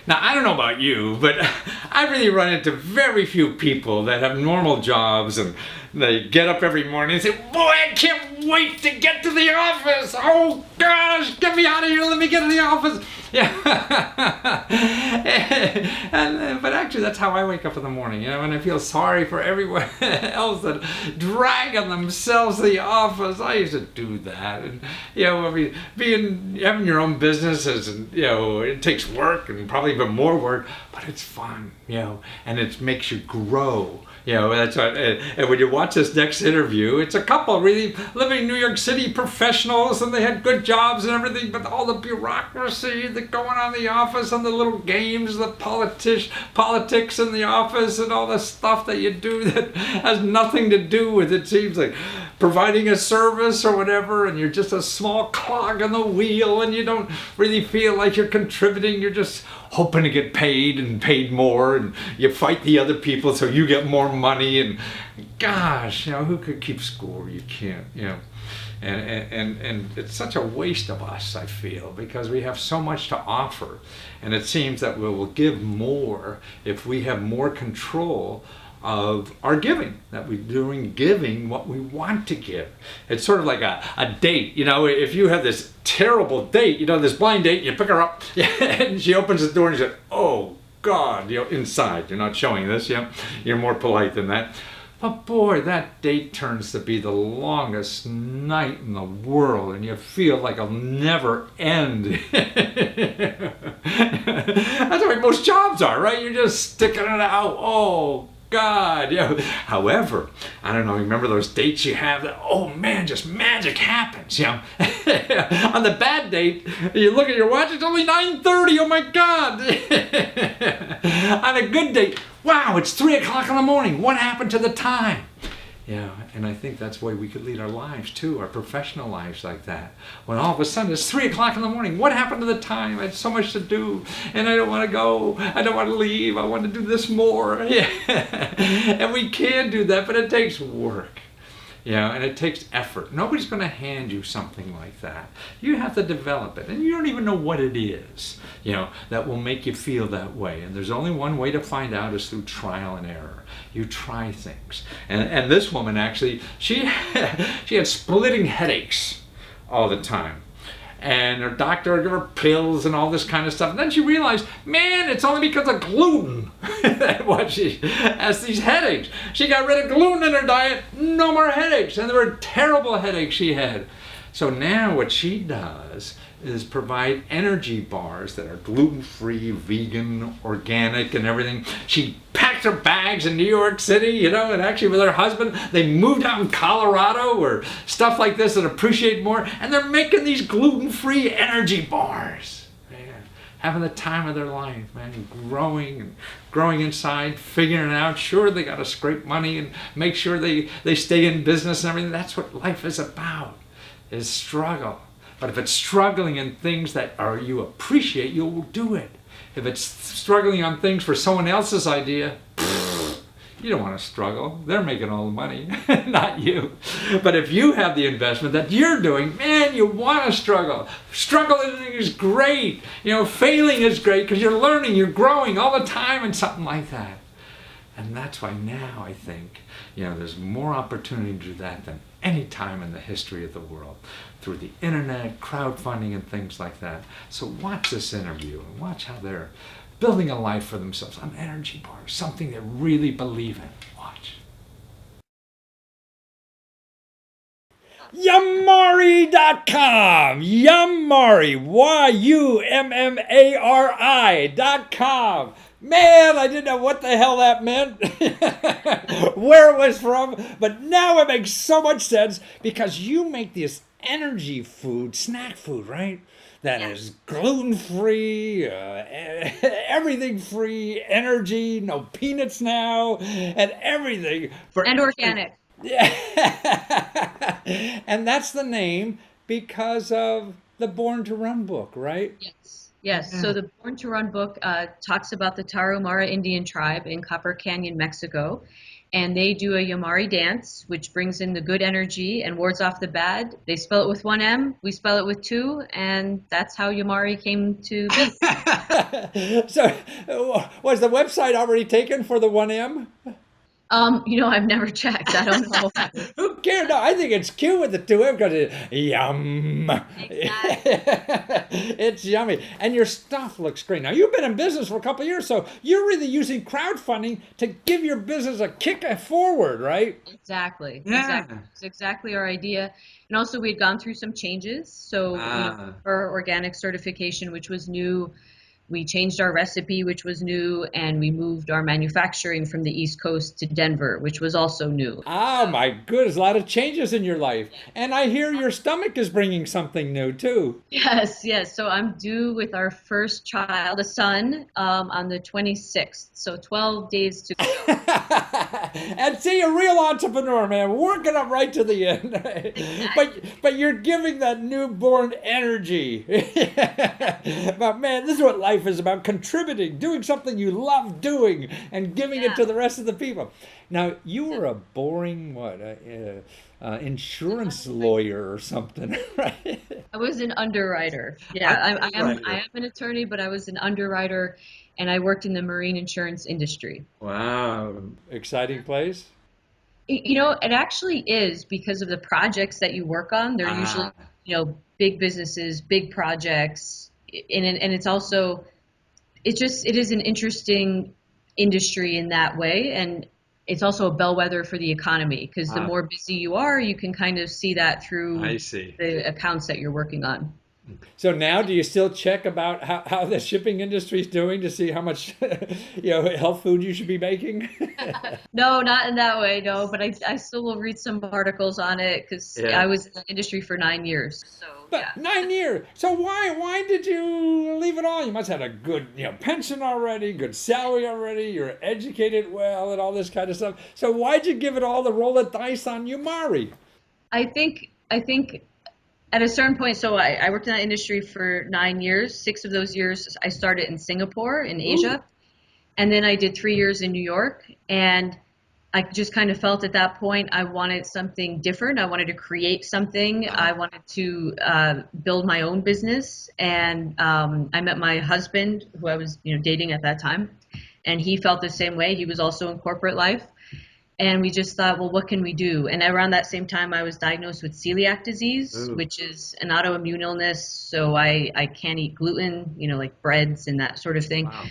Now, I don't know about you, but I really run into very few people that have normal jobs and they get up every morning and say, boy, I can't wait to get to the office. Oh, gosh, get me out of here. Let me get to the office. Yeah. But actually, that's how I wake up in the morning, and I feel sorry for everyone else that dragging themselves to the office. I used to do that. And, I mean, having your own business is, it takes work and probably even more work, but it's fun, and it makes you grow. That's what, and when you watch this next interview, it's a couple really living in New York City professionals, and they had good jobs and everything, but all the bureaucracy that going on in the office and the little games, the politics in the office and all the stuff that you do that has nothing to do with, it seems like, providing a service or whatever, and you're just a small clog in the wheel, and you don't really feel like you're contributing. You're just hoping to get paid and paid more, and you fight the other people so you get more money. And gosh, who could keep score? You can't, and it's such a waste of us, I feel, because we have so much to offer, and it seems that we will give more if we have more control of our giving, that we're doing giving what we want to give. It's sort of like a date, if you have this terrible date, this blind date, you pick her up, and she opens the door and you say, oh God, inside, you're not showing this, you're more polite than that. But boy, that date turns to be the longest night in the world, and you feel like it'll never end. That's the way most jobs are, right? You're just sticking it out. Oh God, However, I don't know, remember those dates you have that, oh man, just magic happens, On the bad date, you look at your watch, it's only 9:30, oh my God. On a good date, wow, it's 3 o'clock in the morning. What happened to the time? And I think that's the way we could lead our lives too, our professional lives like that. When all of a sudden it's 3 o'clock in the morning, what happened to the time? I had so much to do, and I don't want to go, I don't want to leave, I want to do this more. And we can do that, but it takes work. And it takes effort. Nobody's going to hand you something like that. You have to develop it, and you don't even know what it is, that will make you feel that way. And there's only one way to find out, is through trial and error. You try things. And this woman actually, she had splitting headaches all the time. And her doctor would give her pills and all this kind of stuff. And then she realized, man, it's only because of gluten what she has these headaches. She got rid of gluten in her diet, no more headaches. And there were terrible headaches she had. So now what she does is provide energy bars that are gluten-free, vegan, organic, and everything. She packed her bags in New York City, and actually with her husband, they moved out in Colorado or stuff like this that appreciate more, and they're making these gluten-free energy bars. Man, having the time of their life, man, growing inside, figuring it out. Sure, they got to scrape money and make sure they stay in business and everything. That's what life is about, is struggle. But if it's struggling in things that you appreciate, you'll do it. If it's struggling on things for someone else's idea, you don't want to struggle. They're making all the money, not you. But if you have the investment that you're doing, man, you want to struggle. Struggling is great. Failing is great because you're learning, you're growing all the time and something like that. And that's why now I think, there's more opportunity to do that than any time in the history of the world, through the internet, crowdfunding, and things like that. So watch this interview and watch how they're building a life for themselves on energy bars, something they really believe in. Watch. Yummari.com. Yummari. YUMMARI.com. Man, I didn't know what the hell that meant, where it was from, but now it makes so much sense, because you make this energy food, snack food, right? That is gluten-free, everything free, energy, no peanuts now, and everything. And organic. Yeah. And that's the name because of the Born to Run book, right? Yes. Yes. So the Born to Run book talks about the Tarahumara Indian tribe in Copper Canyon, Mexico. and they do a Yamari dance, which brings in the good energy and wards off the bad. They spell it with one M, we spell it with two, and that's how Yamari came to be. So, was the website already taken for the 1M? I've never checked. I don't know. Who cares? No, I think it's cute with the 2M because it's yum. Exactly. It's yummy. And your stuff looks great. Now, you've been in business for a couple of years, so you're really using crowdfunding to give your business a kick forward, right? Exactly. Yeah. Exactly. It's exactly our idea. And also, we'd gone through some changes. So, our organic certification, which was new, we changed our recipe, which was new, and we moved our manufacturing from the East Coast to Denver, which was also new. Oh my goodness, a lot of changes in your life. And I hear your stomach is bringing something new too. Yes, yes. So I'm due with our first child, a son, on the 26th. So 12 days to go. And see, a real entrepreneur, man, working up right to the end. But you're giving that newborn energy. But man, this is what life is about: contributing, doing something you love doing, and giving it to the rest of the people. Now, you were a boring insurance lawyer or something, right? I was an underwriter. Yeah, I am an attorney, but I was an underwriter, and I worked in the marine insurance industry. Wow, exciting place. It actually is because of the projects that you work on. They're usually, big businesses, big projects, and it's also, it is an interesting industry in that way, and it's also a bellwether for the economy because the more busy you are, you can kind of see that through the accounts that you're working on. So now, do you still check about how the shipping industry is doing to see how much health food you should be making? No, not in that way, no. But I still will read some articles on it because I was in the industry for 9 years. So But 9 years. So why did you leave it all? You must have had a good pension already, good salary already. You're educated well, and all this kind of stuff. So why'd you give it all the roll of dice on Umari? I think at a certain point, so I worked in that industry for 9 years. 6 of those years I started in Singapore in Asia, and then I did 3 years in New York. And I just kind of felt at that point I wanted something different. I wanted to create something. I wanted to build my own business. And I met my husband, who I was dating at that time, and he felt the same way. He was also in corporate life. And we just thought, well, what can we do? And around that same time, I was diagnosed with celiac disease, which is an autoimmune illness. So I can't eat gluten, like breads and that sort of thing. Wow.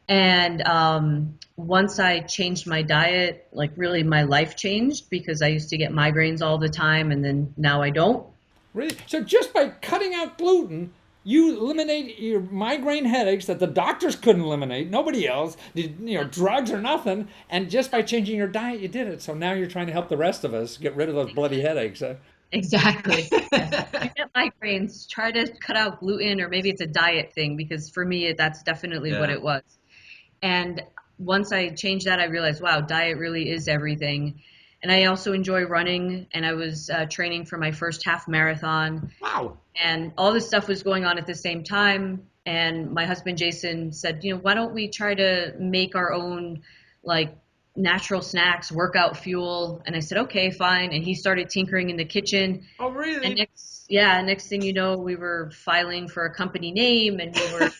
And once I changed my diet, like really my life changed because I used to get migraines all the time, and then now I don't. Really? So just by cutting out gluten, you eliminate your migraine headaches that the doctors couldn't eliminate. Nobody else did, drugs or nothing. And just by changing your diet, you did it. So now you're trying to help the rest of us get rid of those bloody headaches. Huh? Exactly. If you get migraines, try to cut out gluten, or maybe it's a diet thing, because for me, that's definitely what it was. And once I changed that, I realized, wow, diet really is everything. And I also enjoy running, and I was training for my first half marathon. Wow. And all this stuff was going on at the same time. And my husband, Jason, said, why don't we try to make our own, like, natural snacks, workout fuel? And I said, okay, fine. And he started tinkering in the kitchen. Oh, really? And next thing you know, we were filing for a company name, and we were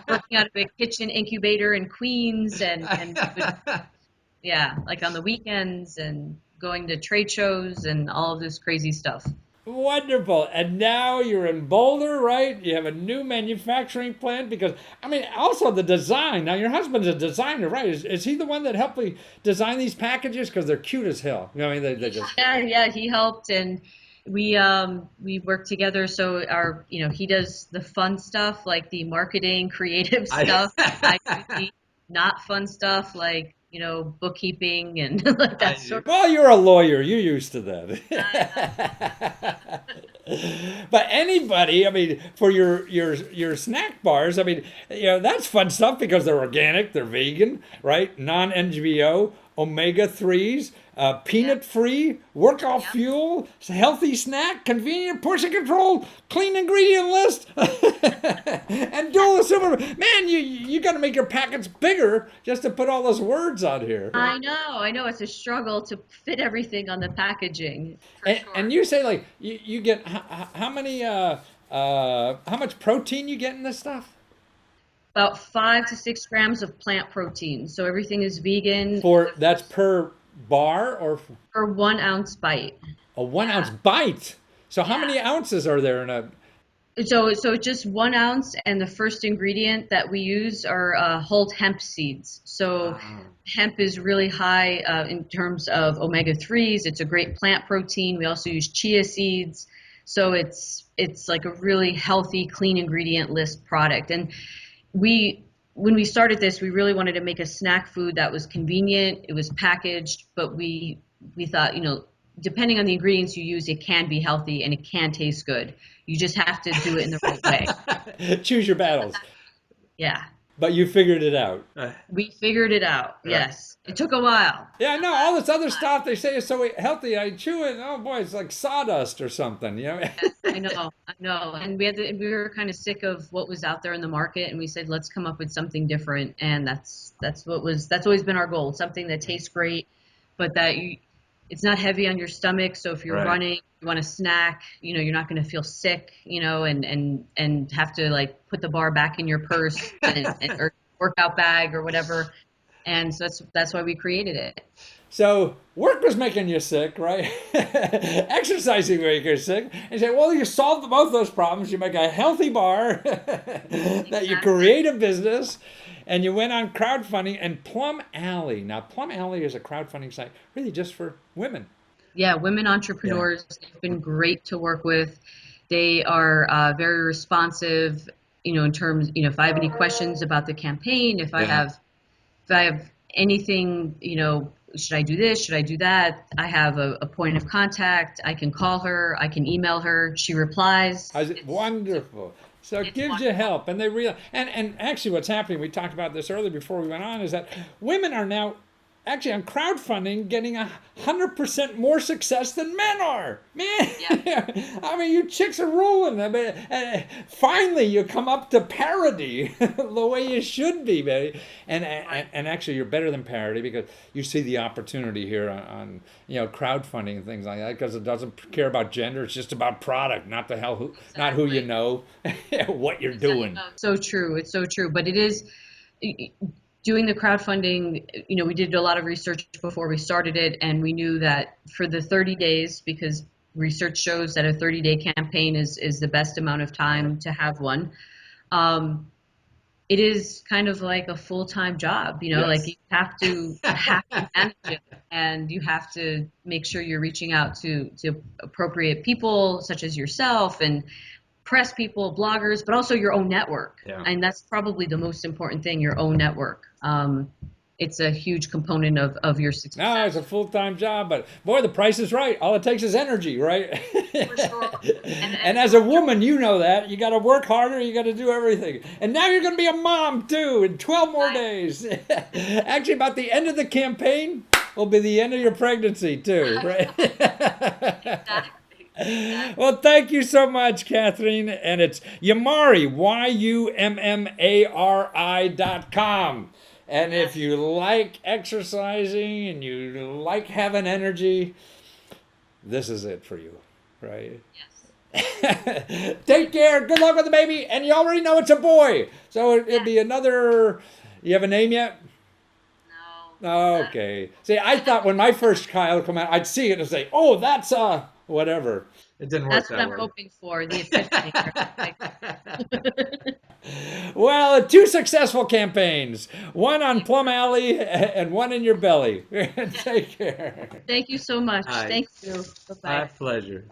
working out of a kitchen incubator in Queens, and like on the weekends, and going to trade shows and all of this crazy stuff. Wonderful. And now you're in Boulder, right? You have a new manufacturing plant because, also the design. Now, your husband's a designer, right? Is he the one that helped me design these packages? Because they're cute as hell. They just... Yeah, he helped, and we work together. So he does the fun stuff, like the marketing, creative stuff. I do the not fun stuff, like bookkeeping and like that sort of. Well, you're a lawyer. You're used to that. But anybody, I mean, for your snack bars, I mean, that's fun stuff because they're organic, they're vegan, right? Non-NGO, omega 3s, Yep. peanut free, workout Yep. fuel, healthy snack, convenient, portion control, clean ingredient list, and dual silver. Man, you got to make your packets bigger just to put all those words on here. I know it's a struggle to fit everything on the packaging for And sure. you say like you get how many how much protein you get in this stuff? About 5 to 6 grams of plant protein. So everything is vegan For that's per bar or for 1 ounce bite. a 1 ounce Yeah. bite. So how Yeah. many ounces are there in a? So it's just 1 ounce, and the first ingredient that we use are whole hemp seeds. So Wow. hemp is really high in terms of omega 3s. It's a great plant protein. We also use chia seeds. So it's like a really healthy, clean ingredient list product. And we when we started this, we really wanted to make a snack food that was convenient. It was packaged, but we thought, depending on the ingredients you use, it can be healthy and it can taste good. You just have to do it in the right way. Choose your battles. Yeah, But you figured it out. we figured it out. Right. Yes, it took a while. Yeah, I know all this other stuff they say is so healthy. I chew it. Oh boy, it's like sawdust or something. Yes, I know. And we were kind of sick of what was out there in the market, and we said, let's come up with something different. And that's always been our goal. Something that tastes great, but it's not heavy on your stomach. So if you're Right. running, you want a snack, you're not going to feel sick, and have to like put the bar back in your purse or workout bag or whatever. And so that's why we created it. So work was making you sick, right? Exercising made you sick. And you say, well, you solved both those problems. You make a healthy bar, that you Exactly. create a business, and you went on crowdfunding and Plum Alley. Now, Plum Alley is a crowdfunding site really just for women. Yeah, women Yeah. entrepreneurs, they've been great to work with. They are very responsive, in terms, if I have any questions about the campaign, Yeah. if I have anything, should I do this? Should I do that? I have a point of contact. I can call her. I can email her. She replies. Is it wonderful? So it It's gives you wonderful. help, and they real and actually, what's happening? We talked about this earlier before we went on. Is that women are now actually on crowdfunding getting 100% more success than men are. Man, Yeah. I mean, you chicks are ruling. I mean, finally, you come up to parity the way you should be, baby. Right. And actually, you're better than parity because you see the opportunity here on crowdfunding and things like that because it doesn't care about gender. It's just about product, not the hell not who you Exactly. know, what you're Exactly. doing. So true. It's so true. But it is doing the crowdfunding, we did a lot of research before we started it, and we knew that for the 30 days, because research shows that a 30-day campaign is the best amount of time to have one. Um, it is kind of like a full-time job, like Yes. you have to manage it, and you have to make sure you're reaching out to appropriate people such as yourself and press people, bloggers, but also your own network. Yeah. And that's probably the most important thing, your own network. It's a huge component of your No, it's success. a full-time job, but boy, the price is right. All it takes is energy, right? For sure. And as a woman, you know that. You got to work harder, you got to do everything. And now you're going to be a mom too in 12 more I, days. Actually, about the end of the campaign will be the end of your pregnancy too, right? exactly. Exactly. Well, thank you so much, Catherine. And it's Yumari, YUMMARI.com. And if Yes. you like exercising and you like having energy, this is it for you, right? Yes. Take care. Good luck with the baby. And you already know it's a boy. So it'll Yes. be another. You have a name yet? No. Okay. See, I thought when my first child come out, I'd see it and say, "Oh, that's whatever." It didn't work That's what that I'm way. hoping for, the epiphany. Right? Well, two successful campaigns. One on Plum Alley and one in your belly. Take care. Thank you so much. Hi. Thank you. Bye My bye. pleasure.